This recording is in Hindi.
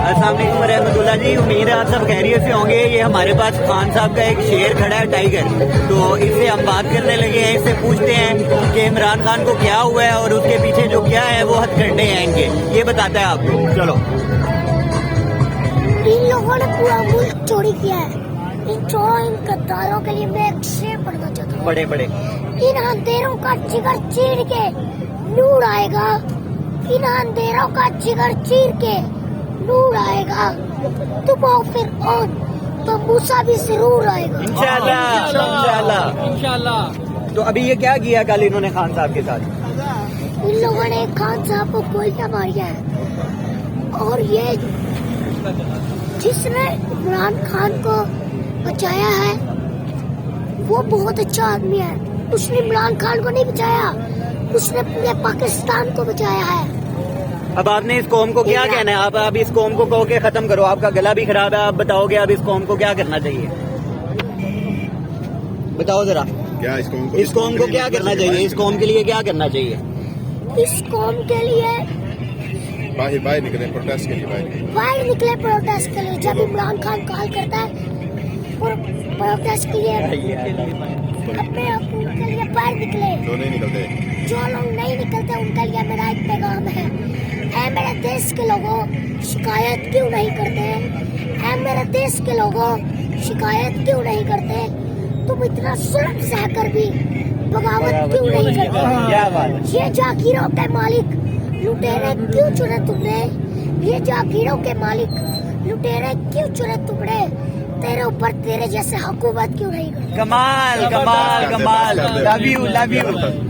अस्सलाम वालेकुम रहमतुल्लाह जी। उम्मीद है आप सब खैरियत से होंगे। ये हमारे पास खान साहब का एक शेर खड़ा है, टाइगर। तो इससे हम बात करने लगे हैं, इससे पूछते हैं कि इमरान खान को क्या हुआ है और उसके पीछे जो क्या है वो हथकंडे हैं इनके, ये बताता है आपको। चलो। इन लोगों ने पूरा मुल्क चोरी किया है। इन गद्दारों के लिए मैं एक शेर पढ़ना चाहता हूँ। बड़े बड़े इन अंधेरों का जिगर चीर के नूर आएगा। इन अंधेरों का जिगर चीर के नूर आएगा। तुम आओ फिर और तो मूसा भी जरूर आएगा। इंशाल्लाह इंशाल्लाह इंशाल्लाह। तो अभी ये क्या किया कल इन्होंने खान साहब के साथ? इन लोगों ने खान साहब को गोलियां मारी है और ये जिसने इमरान खान को बचाया है वो बहुत अच्छा आदमी है। उसने इमरान खान को नहीं बचाया, उसने पूरे पाकिस्तान को बचाया है। अब आपने इस कौम को क्या कहना है? आप अब इस कौम को कहो के खत्म करो। आपका गला भी खराब है, आप बताओगे अब इस कौम को क्या करना चाहिए? बताओ जरा। क्या इस कौम को क्या करना चाहिए? इस कौम के लिए क्या करना चाहिए? इस कौम के लिए बाहर निकले प्रोटेस्ट के लिए, बाहर निकले प्रोटेस्ट के लिए। जब इमरान खान कॉल करता है और प्रोटेस्ट के लिए अपने आप उनके लिए बाहर निकले। जो नहीं निकलते, जो लोग नहीं निकलते उनके लिए मेरा एक पैगाम है। ऐ मेरे देश के लोगों, शिकायत क्यों नहीं करते? ऐ मेरे देश के लोगों, शिकायत क्यों नहीं करते? तुम इतना जुल्म सहकर भी बगावत क्यों नहीं करते? क्या बात? ये जागीरों के मालिक लुटेरे क्यों चुने तुमने? ये जागीरों के मालिक लुटेरे क्यों चुने तुमने? तेरे ऊपर तेरे जैसे हुकूमत क्यों नहीं करते? कमाल कमाल कमाल। Love you love you.